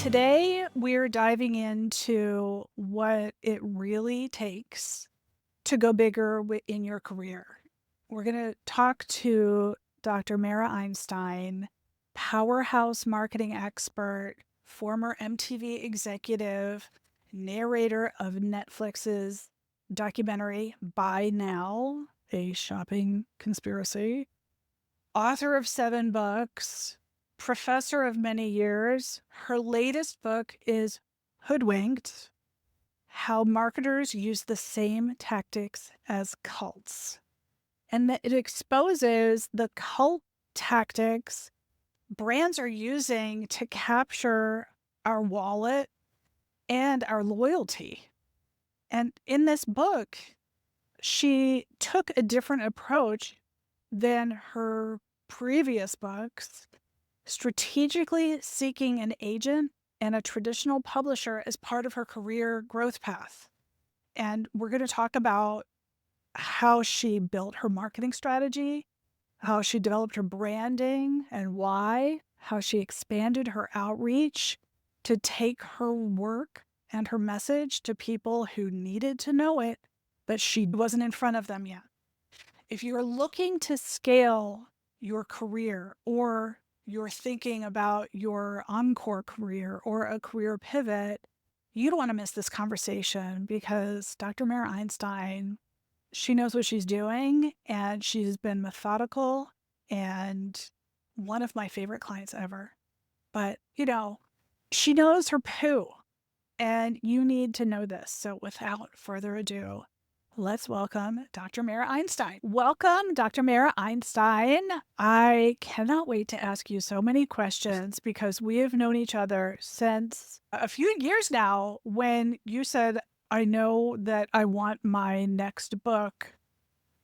Today, we're diving into what it really takes to go bigger in your career. We're going to talk to Dr. Mara Einstein, powerhouse marketing expert, former MTV executive, narrator of Netflix's documentary Buy Now, a shopping conspiracy, author of 7 books, professor of many years. Her latest book is Hoodwinked: How Marketers Use the Same Tactics as Cults. And that it exposes the cult tactics brands are using to capture our wallet and our loyalty. And in this book, she took a different approach than her previous books, strategically seeking an agent and a traditional publisher as part of her career growth path. And we're going to talk about how she built her marketing strategy, how she developed her branding and why, how she expanded her outreach to take her work and her message to people who needed to know it, but she wasn't in front of them yet. If you're looking to scale your career, or you're thinking about your encore career or a career pivot, you don't want to miss this conversation, because Dr. Mara Einstein, she knows what she's doing, and she's been methodical and one of my favorite clients ever. But, she knows her poo, and you need to know this. So without further ado, let's welcome Dr. Mara Einstein. Welcome, Dr. Mara Einstein. I cannot wait to ask you so many questions, because we have known each other since a few years now, when you said, I know that I want my next book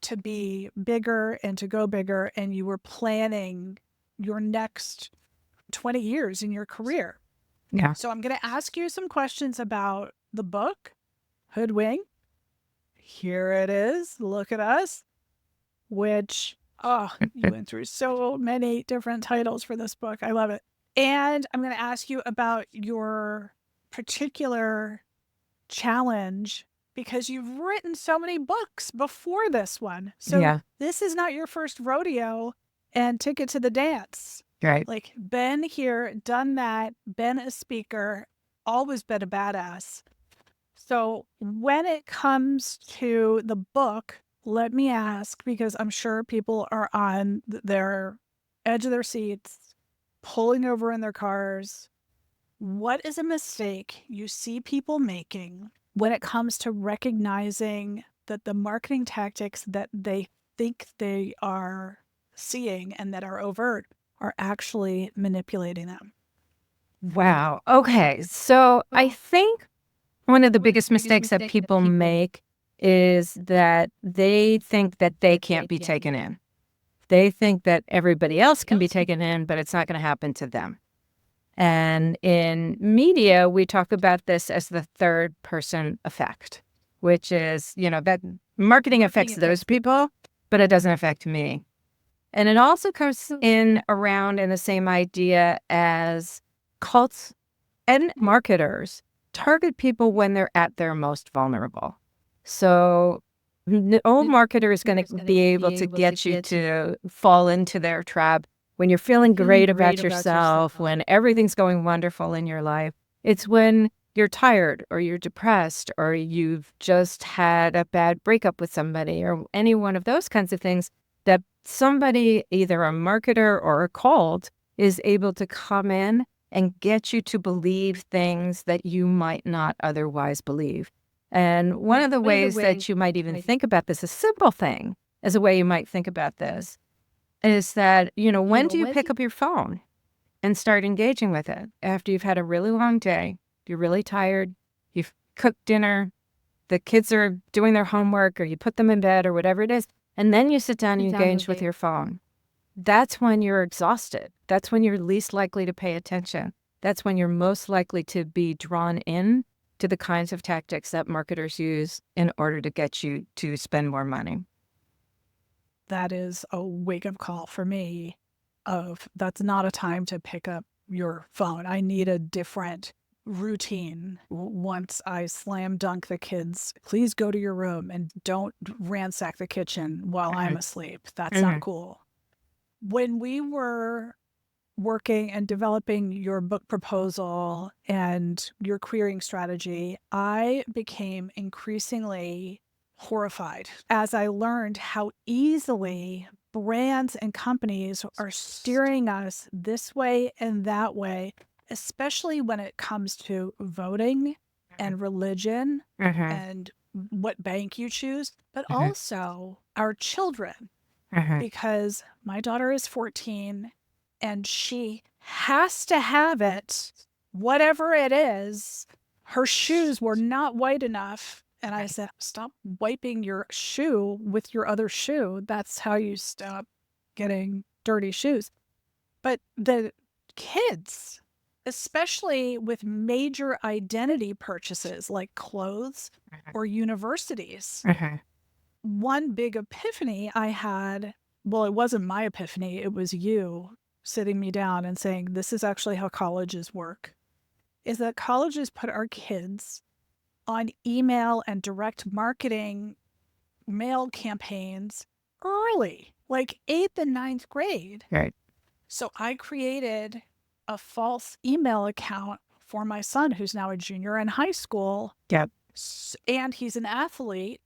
to be bigger and to go bigger, and you were planning your next 20 years in your career. Yeah. So I'm going to ask you some questions about the book, Hoodwink. Here it is. Look at us. Which, you went through so many different titles for this book. I love it. And I'm going to ask you about your particular challenge, because you've written so many books before this one. So Yeah. This is not your first rodeo and ticket to the dance. Right. Like, been here, done that, been a speaker, always been a badass. So when it comes to the book, let me ask, because I'm sure people are on their edge of their seats, pulling over in their cars. What is a mistake you see people making when it comes to recognizing that the marketing tactics that they think they are seeing and that are overt are actually manipulating them? Wow. Okay. So I think one of the biggest mistakes that people make is that they think that they can't be taken in. They think that everybody else can be taken in, but it's not going to happen to them. And in media, we talk about this as the third person effect, which is, that marketing affects those people, but it doesn't affect me. And it also comes in around in the same idea as cults and marketers target people when they're at their most vulnerable. So no marketer is going to be able to get you to fall into their trap when you're feeling great about yourself, when everything's going wonderful in your life. It's when you're tired, or you're depressed, or you've just had a bad breakup with somebody, or any one of those kinds of things, that somebody, either a marketer or a cult, is able to come in and get you to believe things that you might not otherwise believe. And one of the ways that you might even think about this, a simple thing as a way you might think about this, is that, when do you pick up your phone and start engaging with it? After you've had a really long day, you're really tired, you've cooked dinner, the kids are doing their homework, or you put them in bed, or whatever it is, and then you sit down and engage with your phone. That's when you're exhausted. That's when you're least likely to pay attention. That's when you're most likely to be drawn in to the kinds of tactics that marketers use in order to get you to spend more money. That is a wake-up call for me of, that's not a time to pick up your phone. I need a different routine once I slam dunk the kids. Please go to your room and don't ransack the kitchen while I'm Mhm. asleep. That's not Mhm. cool. When we were working and developing your book proposal and your querying strategy, I became increasingly horrified as I learned how easily brands and companies are steering us this way and that way, especially when it comes to voting and religion Mhm. and what bank you choose, but Mhm. also our children, Mhm. because my daughter is 14 and she has to have it, whatever it is. Her shoes were not white enough. And I said, stop wiping your shoe with your other shoe. That's how you stop getting dirty shoes. But the kids, especially with major identity purchases like clothes or universities, Mhm. one big epiphany I had, well, it wasn't my epiphany, it was you sitting me down and saying, this is actually how colleges work, is that colleges put our kids on email and direct marketing mail campaigns early, like eighth and ninth grade. Right. So I created a false email account for my son, who's now a junior in high school, Yep. and he's an athlete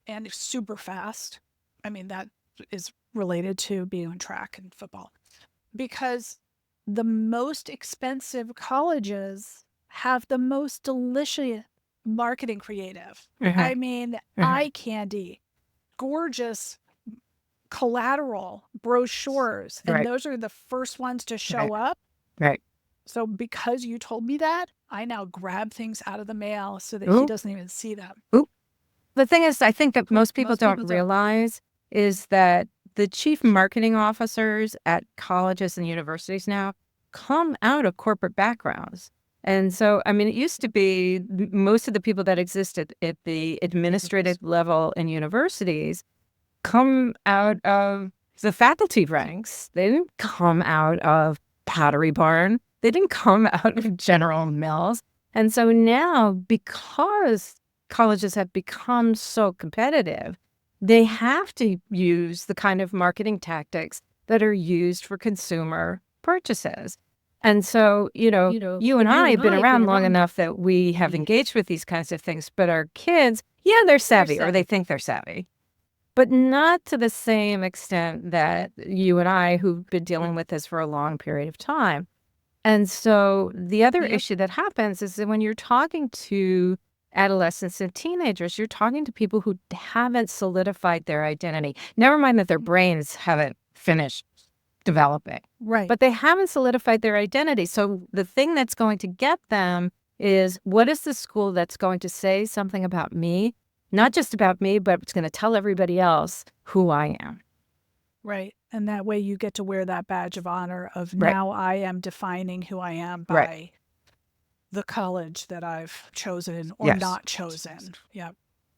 and super fast. I mean, that is related to being on track and football, because the most expensive colleges have the most delicious marketing creative. Mhm. I mean, Mhm. eye candy, gorgeous collateral, brochures, and Right. those are the first ones to Right. show up. Right. So, because you told me that, I now grab things out of the mail so that he Ooh. doesn't even see them. Ooh. The thing is, I think that most people don't realize is that the chief marketing officers at colleges and universities now come out of corporate backgrounds. And so, I mean, it used to be most of the people that existed at the administrative level in universities come out of the faculty ranks. They didn't come out of Pottery Barn. They didn't come out of General Mills. And so now, because colleges have become so competitive, they have to use the kind of marketing tactics that are used for consumer purchases. And so, you and I have been around long enough that we have engaged with these kinds of things, but our kids, yeah, they're savvy or they think they're savvy, but not to the same extent that you and I, who've been dealing with this for a long period of time. And so the other issue that happens is that when you're talking to adolescents and teenagers, you're talking to people who haven't solidified their identity. Never mind that their brains haven't finished developing, Right. but they haven't solidified their identity. So the thing that's going to get them is, what is the school that's going to say something about me? Not just about me, but it's going to tell everybody else who I am. Right. And that way you get to wear that badge of honor of, Right. now I am defining who I am Right. by the college that I've chosen or Yes. not chosen. Yeah.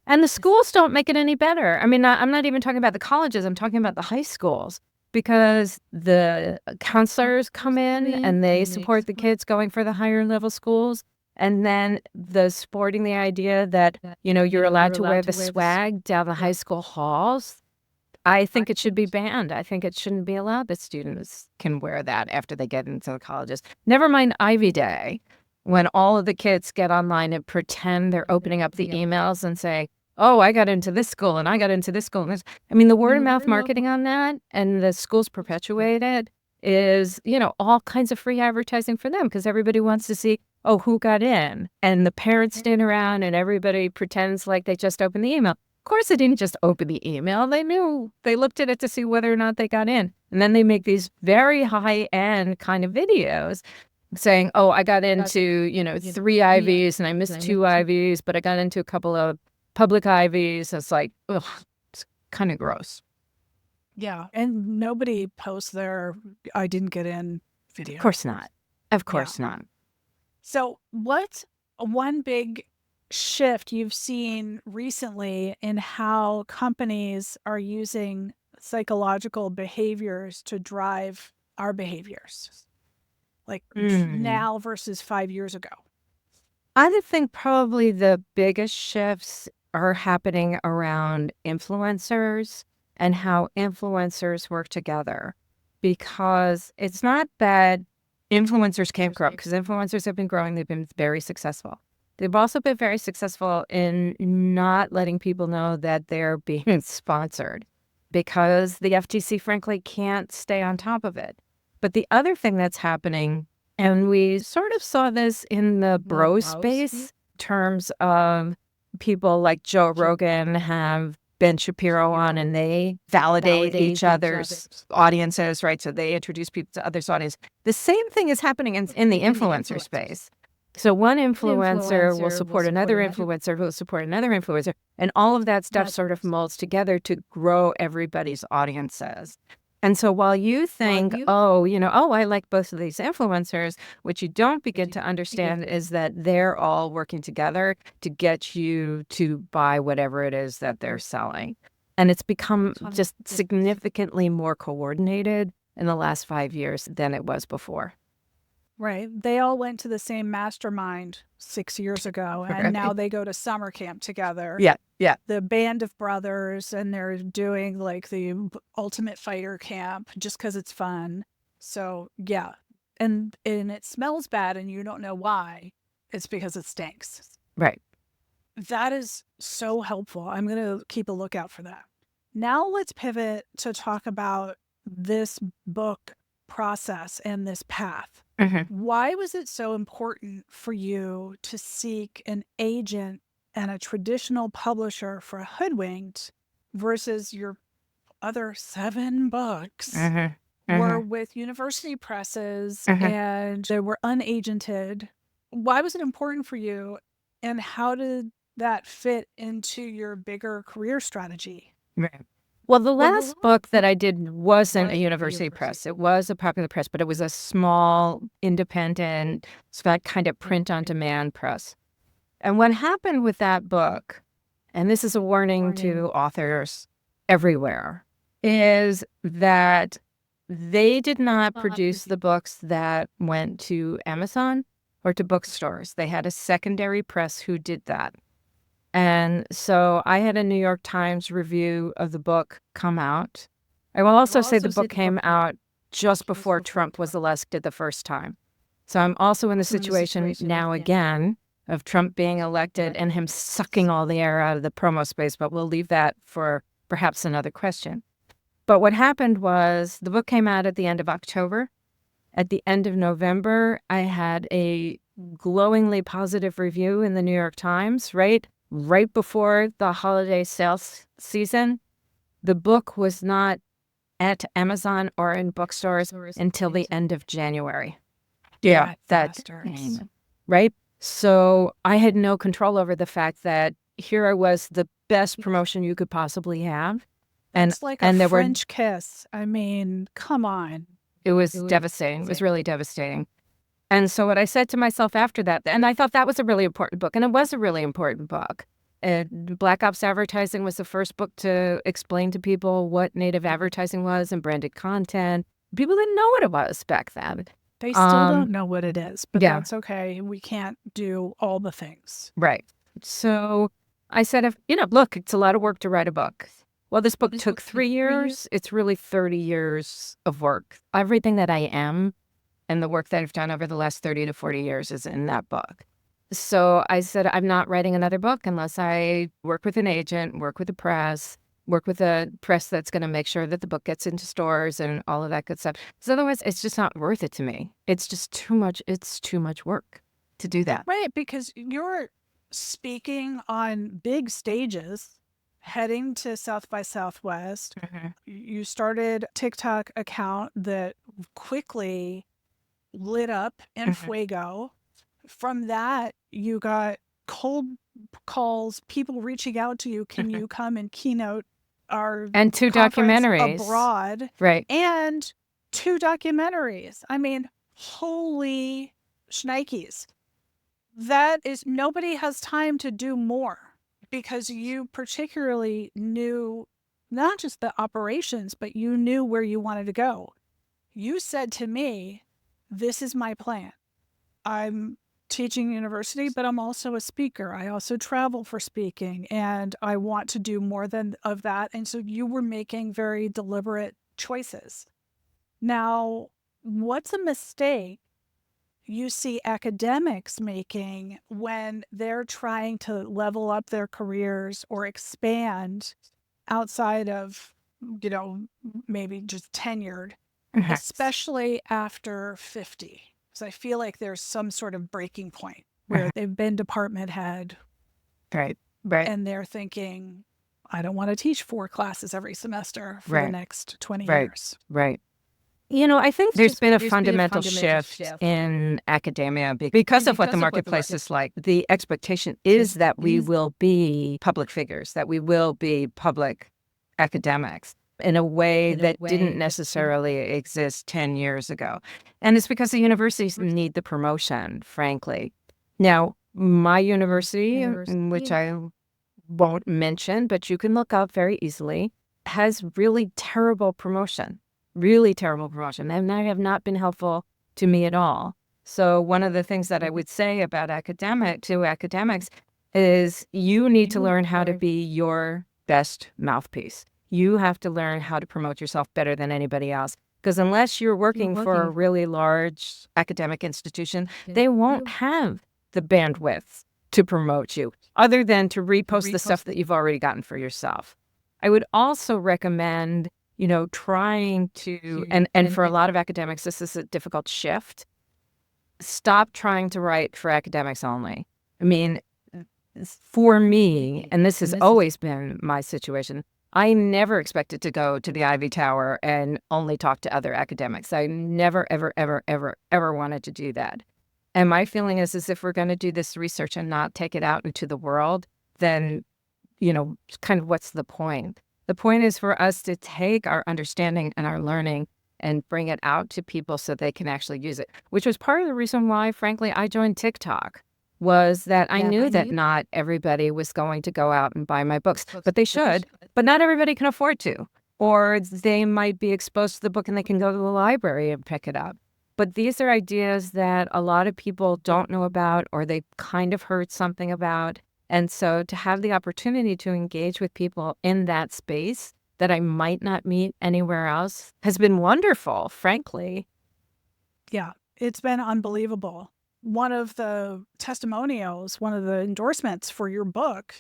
And the schools don't make it any better. I mean, I'm not even talking about the colleges. I'm talking about the high schools, because the counselors come in and they support the kids going for the higher level schools. And then the sporting the idea that, you're allowed to wear the swag down the high school halls. I think it should be banned. I think it shouldn't be allowed that students can wear that after they get into the colleges. Never mind Ivy Day, when all of the kids get online and pretend they're opening up the emails and say, oh, I got into this school and I got into this school. And I mean, the word of mouth marketing on that, and the schools perpetuate it, is, all kinds of free advertising for them, because everybody wants to see, oh, who got in? And the parents stand around and everybody pretends like they just opened the email. Of course, they didn't just open the email. They looked at it to see whether or not they got in. And then they make these very high-end kind of videos saying, oh, I got into, 3 IVs and I missed 2 IVs, but I got into a couple of public IVs. It's like, ugh, it's kind of gross. Yeah. And nobody posts their I didn't get in video. Of course not. Of course not. So, what's one big shift you've seen recently in how companies are using psychological behaviors to drive our behaviors? like Mm. now versus 5 years ago? I would think probably the biggest shifts are happening around influencers and how influencers work together. Because it's not that influencers can't grow, because influencers have been growing, they've been very successful. They've also been very successful in not letting people know that they're being sponsored because the FTC, frankly, can't stay on top of it. But the other thing that's happening, and we sort of saw this in the bro space, terms of people like Joe Rogan have Ben Shapiro on, and they validate each other's audiences, right? So they introduce people to others' audience. The same thing is happening in the influencer space. So one influencer will support another influencer who will support another influencer, and all of that stuff sort of molds together to grow everybody's audiences. And so while you think, oh, I like both of these influencers, what you don't begin to understand is that they're all working together to get you to buy whatever it is that they're selling. And it's become just significantly more coordinated in the last 5 years than it was before. Right. They all went to the same mastermind 6 years ago, and now they go to summer camp together. Yeah, yeah. The band of brothers, and they're doing like the Ultimate Fighter camp just because it's fun. So yeah, and it smells bad, and you don't know why. It's because it stinks. Right. That is so helpful. I'm gonna keep a lookout for that. Now let's pivot to talk about this book process and this path. Why was it so important for you to seek an agent and a traditional publisher for Hoodwinked versus your other 7 books were with university presses and they were unagented? Why was it important for you, and how did that fit into your bigger career strategy? Right. Well, the last book that I did wasn't a university press. It was a popular press, but it was a small, independent, kind of print-on-demand press. And what happened with that book, and this is a warning to authors everywhere, is that they did not produce the books that went to Amazon or to bookstores. They had a secondary press who did that. And so I had a New York Times review of the book come out. I will also say the book came out just before Trump was elected the first time. So I'm also in the situation now again of Trump being elected and him sucking all the air out of the promo space, but we'll leave that for perhaps another question. But what happened was the book came out at the end of October. At the end of November, I had a glowingly positive review in the New York Times, right before the holiday sales season. The book was not at Amazon or in bookstores until the end of January. Yeah, right? So I had no control over the fact that here I was, the best promotion you could possibly have. It's like a French kiss. I mean, come on. It was devastating. It was really devastating. And so what I said to myself after that, and I thought that was a really important book, and it was a really important book. Black Ops Advertising was the first book to explain to people what native advertising was and branded content. People didn't know what it was back then. They still don't know what it is, but that's okay. We can't do all the things. Right. So I said, look, it's a lot of work to write a book. Well, this book took 3 years. It's really 30 years of work. Everything that I am and the work that I've done over the last 30 to 40 years is in that book. So I said, I'm not writing another book unless I work with an agent, work with a press, work with a press that's going to make sure that the book gets into stores and all of that good stuff. Because otherwise, it's just not worth it to me. It's just too much. It's too much work to do that. Right, because you're speaking on big stages, heading to South by Southwest. You started a TikTok account that quickly lit up in fuego. From that, you got cold calls, people reaching out to you. Can you come and keynote our and 2 documentaries abroad? Right. And 2 documentaries. I mean, holy shnikes. That is, nobody has time to do more because you particularly knew not just the operations, but you knew where you wanted to go. You said to me this is my plan. I'm teaching university, but I'm also a speaker. I also travel for speaking, and I want to do more than of that. And so you were making very deliberate choices. Now, what's a mistake you see academics making when they're trying to level up their careers or expand outside of, maybe just tenured, Mhm. especially after 50? Because I feel like there's some sort of breaking point where Mhm. they've been department head Right, right, and they're thinking, I don't want to teach 4 classes every semester for the right, next 20 right, years. right. I think there's been a fundamental shift in academia because of what the marketplace is like. The expectation is that we will be public figures, that we will be public academics in a way that didn't necessarily exist 10 years ago. And it's because the universities need the promotion, frankly. Now, my university, which I won't mention, but you can look up very easily, has really terrible promotion, and they have not been helpful to me at all. So one of the things that I would say about academics is you need to learn how to be your best mouthpiece. You have to learn how to promote yourself better than anybody else. Because unless you're working for a really large academic institution, they won't have the bandwidth to promote you other than to repost the stuff that you've already gotten for yourself. I would also recommend, trying to, and for a lot of academics, this is a difficult shift. Stop trying to write for academics only. I mean, for me, and this has always been my situation, I never expected to go to the Ivy Tower and only talk to other academics. I never, ever, ever, ever, ever wanted to do that. And my feeling is if we're going to do this research and not take it out into the world, then, kind of what's the point? The point is for us to take our understanding and our learning and bring it out to people so they can actually use it, which was part of the reason why, frankly, I joined TikTok, was that I knew that not everybody was going to go out and buy my books, but they should, but not everybody can afford to. Or they might be exposed to the book and they can go to the library and pick it up. But these are ideas that a lot of people don't know about or they kind of heard something about. And so to have the opportunity to engage with people in that space that I might not meet anywhere else has been wonderful, frankly. Yeah, it's been unbelievable. One of the testimonials, one of the endorsements for your book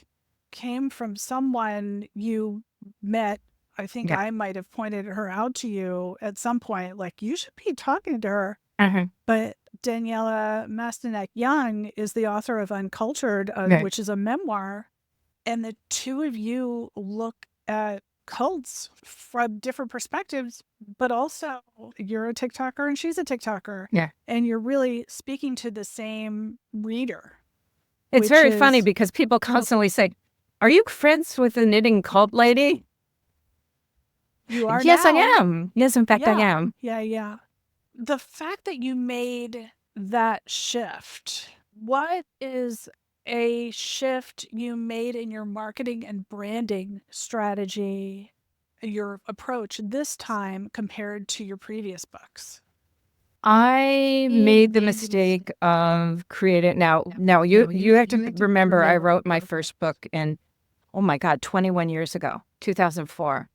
came from someone you met. I think Yeah. I might have pointed her out to you at some point, like, you should be talking to her. Uh-huh. But Daniela Mastanek Young is the author of Uncultured, Right. which is a memoir. And the two of you look at cults from different perspectives, but also you're a TikToker and she's a TikToker. Yeah. And you're really speaking to the same reader, It's which very funny is, because people constantly say, "Are you friends with the knitting cult lady?" you are Yes, I now. am. Yes, in fact, I Yeah. am. Yeah. Yeah. The fact that you made that shift, what is a shift you made in your marketing and branding strategy, your approach this time compared to your previous books? I made the mistake of creating. Now you have to remember, I wrote my first book in, oh my God, 21 years ago, 2004.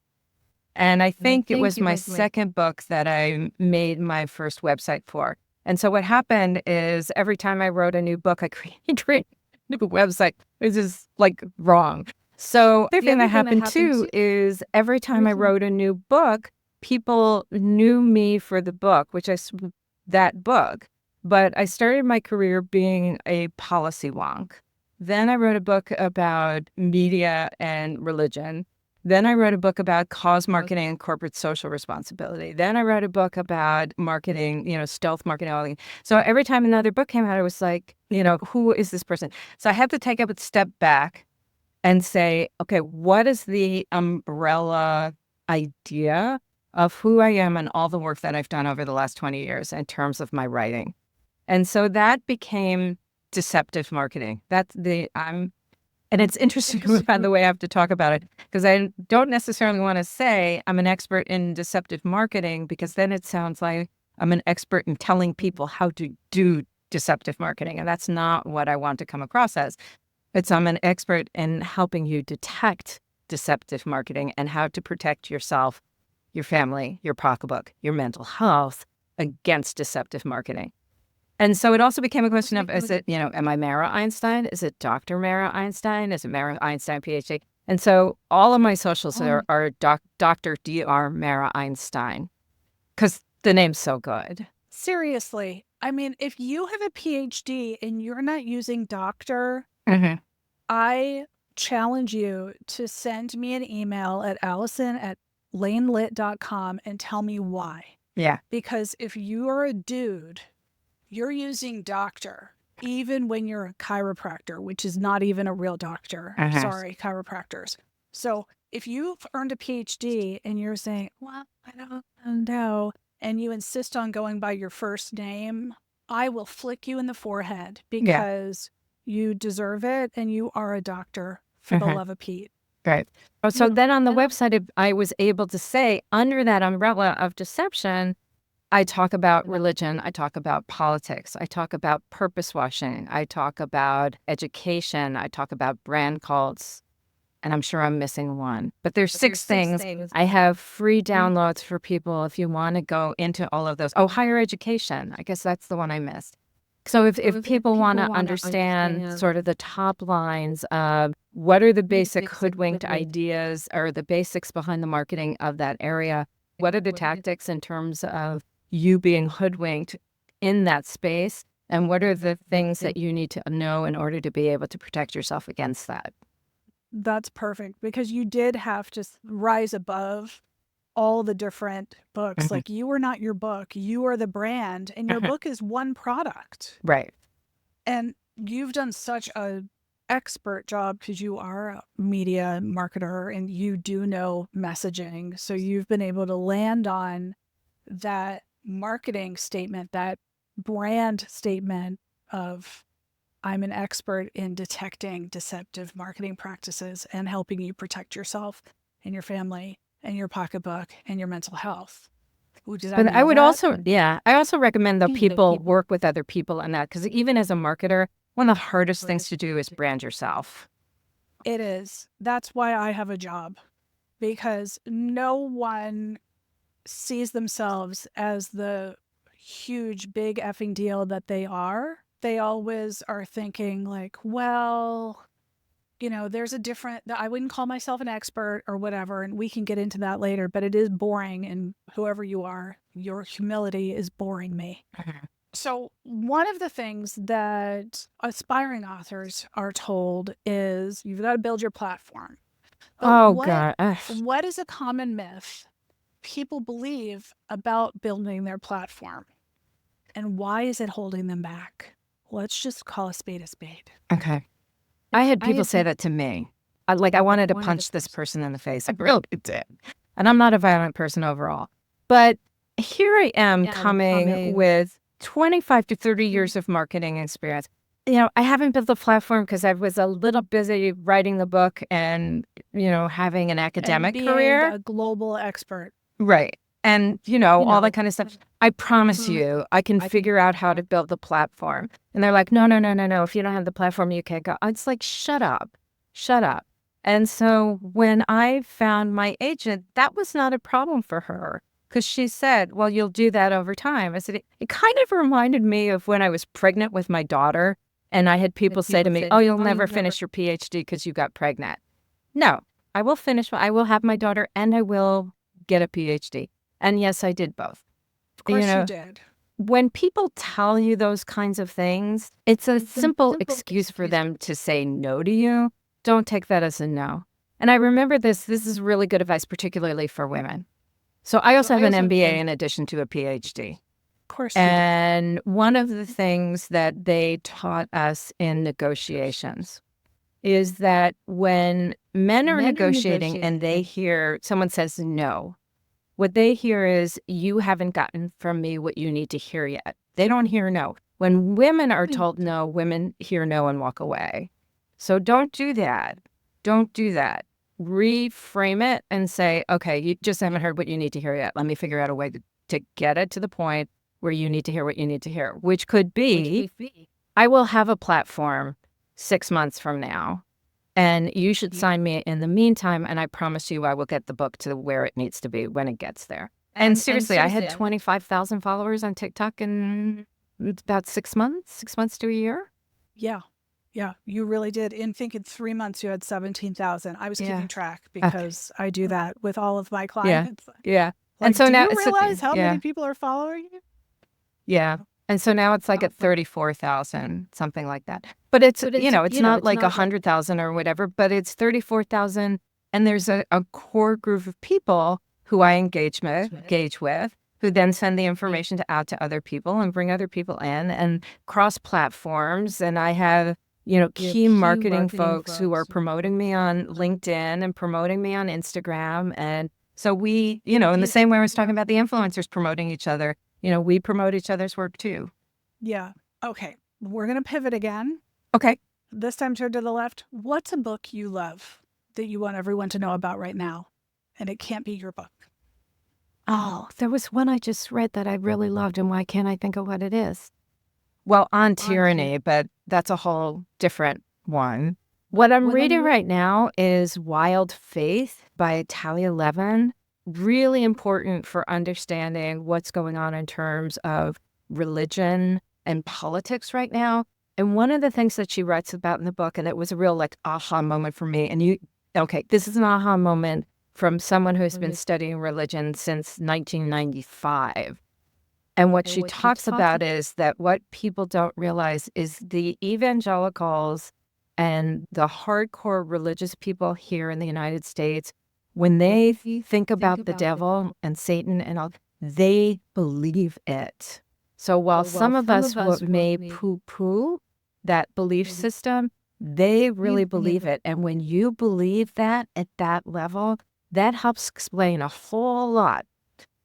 And I think it was my second book that I made my first website for. And so what happened is every time I wrote a new book, I created a new website. It was just like wrong. So the other thing that happened too is every time I wrote a new book, people knew me for the book, that book. But I started my career being a policy wonk. Then I wrote a book about media and religion. Then I wrote a book about cause marketing and corporate social responsibility. Then I wrote a book about marketing, stealth marketing. So every time another book came out, I was like, who is this person? So I had to take a step back and say, okay, what is the umbrella idea of who I am and all the work that I've done over the last 20 years in terms of my writing? And so that became deceptive marketing. And it's interesting, by the way, I have to talk about it because I don't necessarily want to say I'm an expert in deceptive marketing because then it sounds like I'm an expert in telling people how to do deceptive marketing. And that's not what I want to come across as. I'm an expert in helping you detect deceptive marketing and how to protect yourself, your family, your pocketbook, your mental health against deceptive marketing. And so it also became a question of, is it, am I Mara Einstein? Is it Dr. Mara Einstein? Is it Mara Einstein, PhD? And so all of my socials are Dr. Dr. Mara Einstein, because the name's so good. Seriously. I mean, if you have a PhD and you're not using doctor, I challenge you to send me an email at allison@lanelit.com and tell me why. Yeah. Because if you're a dude, you're using doctor, even when you're a chiropractor, which is not even a real doctor. Sorry, chiropractors. So if you've earned a PhD and you're saying, well, I don't know, and you insist on going by your first name, I will flick you in the forehead because you deserve it and you are a doctor for the love of Pete. Right. So then on the website, I was able to say, under that umbrella of deception, I talk about religion, I talk about politics, I talk about purpose washing, I talk about education, I talk about brand cults, and I'm sure I'm missing one. But there's six things. I have free downloads for people if you want to go into all of those. Oh, higher education. I guess that's the one I missed. So if people want to understand sort of the top lines of what are the basic hoodwinked ideas or the basics behind the marketing of that area, what are the tactics in terms of you being hoodwinked in that space, and what are the things that you need to know in order to be able to protect yourself against that? That's perfect, because you did have to rise above all the different books. Like, you are not your book, you are the brand, and your book is one product. Right. And you've done such a expert job because you are a media marketer and you do know messaging. So you've been able to land on that marketing statement, that brand statement of, I'm an expert in detecting deceptive marketing practices and helping you protect yourself and your family and your pocketbook and your mental health. But I would also, I also recommend that people work with other people on that, because even as a marketer, one of the hardest things to do is brand yourself. It is. That's why I have a job, because no one sees themselves as the huge, big effing deal that they are. They always are thinking like, well, there's a different, I wouldn't call myself an expert or whatever, and we can get into that later, but it is boring. And whoever you are, your humility is boring me. So one of the things that aspiring authors are told is you've got to build your platform. But God. What is a common myth people believe about building their platform? And why is it holding them back? Let's just call a spade a spade. Okay. I had people say that to me. I wanted to punch this person in the face. I really did. And I'm not a violent person overall. But here I am coming with 25 to 30 years of marketing experience. I haven't built a platform because I was a little busy writing the book and, having an academic career. Being a global expert. Right. And, all that kind of stuff. I promise you, I can figure out how to build the platform. And they're like, no. If you don't have the platform, you can't go. It's like, shut up. And so when I found my agent, that was not a problem for her, because she said, well, you'll do that over time. I said, it kind of reminded me of when I was pregnant with my daughter. And I had people say to me, oh, you'll never finish your PhD because you got pregnant. No, I will finish. I will have my daughter and I will get a PhD. And yes, I did both. Of course you did. When people tell you those kinds of things, it's a simple excuse for them to say no to you. Don't take that as a no. And I remember this is really good advice, particularly for women. So I also have an MBA in addition to a PhD. Of course you do. And one of the things that they taught us in negotiations is that when men are negotiating and they hear someone says no, what they hear is, you haven't gotten from me what you need to hear yet. They don't hear no. When women are told no, women hear no and walk away. So don't do that. Don't do that. Reframe it and say, okay, you just haven't heard what you need to hear yet. Let me figure out a way to get it to the point where you need to hear what you need to hear, which could be, I will have a platform 6 months from now, and you should sign me in the meantime, and I promise you I will get the book to where it needs to be when it gets there. And seriously, I had 25,000 followers on TikTok in about 6 months, 6 months to a year. Yeah. Yeah, you really did. In 3 months, you had 17,000. I was Yeah. keeping track Okay. because I do that with all of my Yeah. clients. Yeah. Like, And so do now you realize how yeah. many people are following you? Yeah. And so now it's like at 34,000, something like that. But it's, it's not like 100,000 or whatever, but it's 34,000. And there's a core group of people who I engage with, who then send the information out to other people and bring other people in and cross platforms. And I have, key marketing folks who are promoting me on LinkedIn and promoting me on Instagram. And so we, in the same way I was talking about the influencers promoting each other, we promote each other's work too. Yeah. Okay. We're going to pivot again. Okay. This time, turn to the left. What's a book you love that you want everyone to know about right now? And it can't be your book. Oh, there was one I just read that I really loved, and why can't I think of what it is? Well, On Tyranny, but that's a whole different one. What I'm reading right now is Wild Faith by Talia Levin. Really important for understanding what's going on in terms of religion and politics right now. And one of the things that she writes about in the book, and it was a real aha moment for me. And this is an aha moment from someone who has been studying religion since 1995. And what she talks about is that what people don't realize is the evangelicals and the hardcore religious people here in the United States, when they think about the devil and Satan and all, they believe it. So while some of us may poo-poo that belief system, they really believe it. And when you believe that at that level, that helps explain a whole lot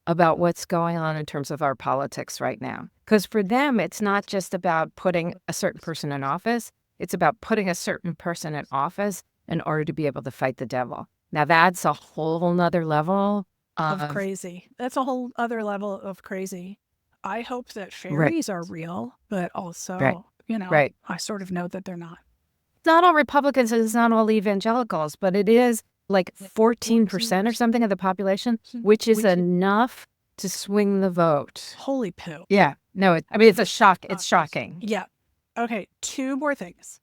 about what's going on in terms of our politics right now. Because for them, it's not just about putting a certain person in office. It's about putting a certain person in office in order to be able to fight the devil. Now, that's a whole nother level of crazy. That's a whole other level of crazy. I hope that fairies are real, but also, I sort of know that they're not. It's not all Republicans and it's not all evangelicals, but it is like 14% or something of the population, which is enough to swing the vote. Holy poo. Yeah. No, it's a shock. It's shocking. Yeah. Okay. 2 more things.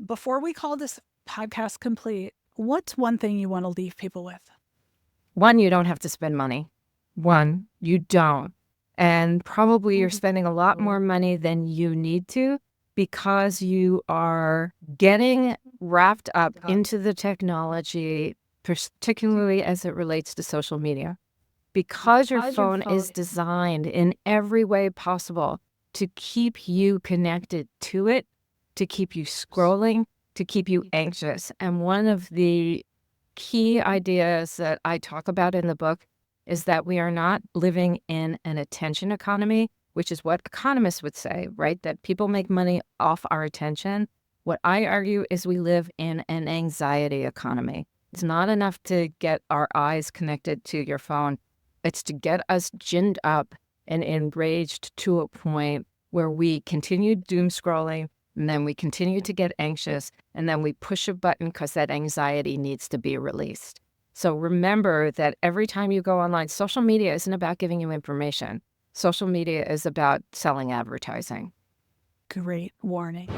Before we call this podcast complete, what's one thing you want to leave people with? 1, you don't have to spend money. 1, you don't. And probably you're spending a lot more money than you need to because you are getting wrapped up into the technology, particularly as it relates to social media. Because your phone is designed in every way possible to keep you connected to it, to keep you scrolling, to keep you anxious. And one of the key ideas that I talk about in the book is that we are not living in an attention economy, which is what economists would say, right? That people make money off our attention. What I argue is we live in an anxiety economy. It's not enough to get our eyes connected to your phone. It's to get us ginned up and enraged to a point where we continue doom scrolling, and then we continue to get anxious, and then we push a button because that anxiety needs to be released. So remember that every time you go online, social media isn't about giving you information. Social media is about selling advertising. Great warning.